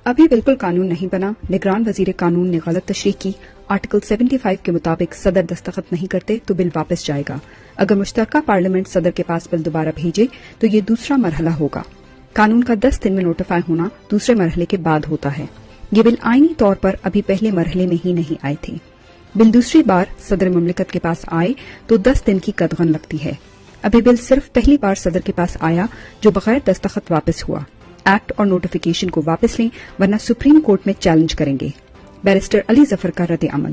ابھی بالکل قانون نہیں بنا، نگران وزیر قانون نے غلط تشریح کی۔ آرٹیکل 75 کے مطابق صدر دستخط نہیں کرتے تو بل واپس جائے گا۔ اگر مشترکہ پارلیمنٹ صدر کے پاس بل دوبارہ بھیجے تو یہ دوسرا مرحلہ ہوگا۔ قانون کا 10 دن میں نوٹیفائی ہونا دوسرے مرحلے کے بعد ہوتا ہے۔ یہ بل آئینی طور پر ابھی پہلے مرحلے میں ہی نہیں آئے تھے۔ بل دوسری بار صدر مملکت کے پاس آئے تو 10 دن کی قدغن لگتی ہے۔ ابھی بل صرف پہلی بار صدر کے پاس آیا جو بغیر دستخط واپس ہوا۔ ایکٹ اور نوٹیفیکیشن کو واپس لیں ورنہ سپریم کورٹ میں چیلنج کریں گے۔ بیرسٹر علی ظفر کا رد عمل۔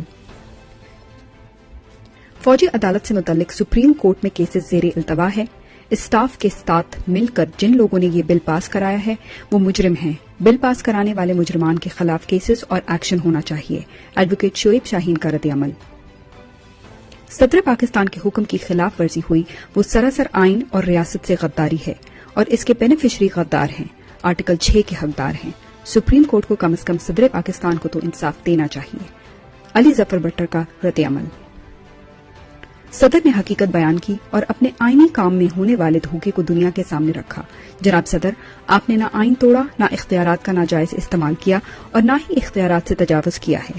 فوجی عدالت سے متعلق سپریم کورٹ میں کیسز زیر التوا ہے۔ اسٹاف کے ساتھ مل کر جن لوگوں نے یہ بل پاس کرایا ہے وہ مجرم ہیں۔ بل پاس کرانے والے مجرمان کے خلاف کیسز اور ایکشن ہونا چاہیے۔ ایڈوکیٹ شعیب شاہین کا رد عمل۔ صدر پاکستان کے حکم کی خلاف ورزی ہوئی وہ سراسر آئین اور ریاست سے غداری ہے اور اس کے بینیفیشری غدار ہیں، آرٹیکل 6 کے حقدار ہیں۔ سپریم کورٹ کو کم از کم صدر پاکستان کو تو انصاف دینا چاہیے۔ علی ظفر بٹر کا رد عمل۔ صدر نے حقیقت بیان کی اور اپنے آئینی کام میں ہونے والے دھوکے کو دنیا کے سامنے رکھا۔ جناب صدر، آپ نے نہ آئین توڑا، نہ اختیارات کا ناجائز استعمال کیا اور نہ ہی اختیارات سے تجاوز کیا ہے۔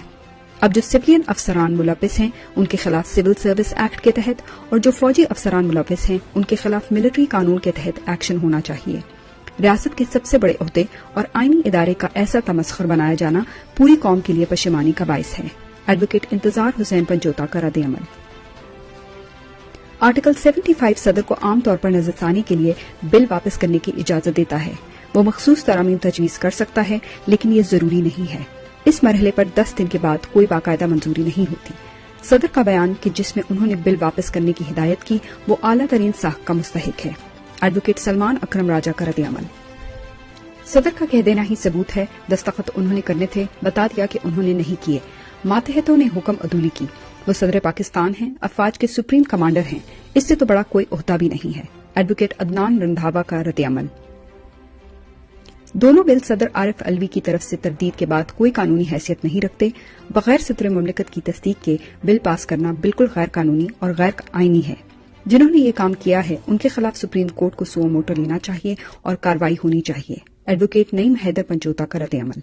اب جو سویلین افسران ملوث ہیں ان کے خلاف سول سروس ایکٹ کے تحت اور جو فوجی افسران ملوث ہیں ان کے خلاف ملٹری قانون کے تحت ایکشن ہونا چاہیے۔ ریاست کے سب سے بڑے عہدے اور آئینی ادارے کا ایسا تمسخر بنایا جانا پوری قوم کے لیے پشیمانی کا باعث ہے۔ ایڈوکیٹ انتظار حسین پنجوتا کا رد عمل۔ آرٹیکل 75 صدر کو عام طور پر نظر ثانی کے لیے بل واپس کرنے کی اجازت دیتا ہے۔ وہ مخصوص ترامیم تجویز کر سکتا ہے لیکن یہ ضروری نہیں ہے۔ اس مرحلے پر 10 دن کے بعد کوئی باقاعدہ منظوری نہیں ہوتی۔ صدر کا بیان کہ جس میں انہوں نے بل واپس کرنے کی ہدایت کی وہ اعلیٰ ترین ساخت کا مستحق ہے۔ ایڈوکیٹ سلمان اکرم راجہ کا رد عمل۔ صدر کا کہہ دینا ہی ثبوت ہے، دستخط انہوں نے کرنے تھے، بتا دیا کہ انہوں نے نہیں کیے۔ ماتحتوں نے حکم عدولی کی۔ وہ صدر پاکستان ہیں، افواج کے سپریم کمانڈر ہیں، اس سے تو بڑا کوئی عہدہ بھی نہیں ہے۔ ایڈوکیٹ عدنان رندھاوا کا رد عمل۔ دونوں بل صدر عارف علوی کی طرف سے تردید کے بعد کوئی قانونی حیثیت نہیں رکھتے۔ بغیر صدر مملکت کی تصدیق کے بل پاس کرنا بالکل غیر قانونی اور غیر آئینی ہے۔ جنہوں نے یہ کام کیا ہے ان کے خلاف سپریم کورٹ کو سو موٹو لینا چاہیے اور کارروائی ہونی چاہیے۔ ایڈوکیٹ نعیم حیدر پنجوتا کا رد عمل۔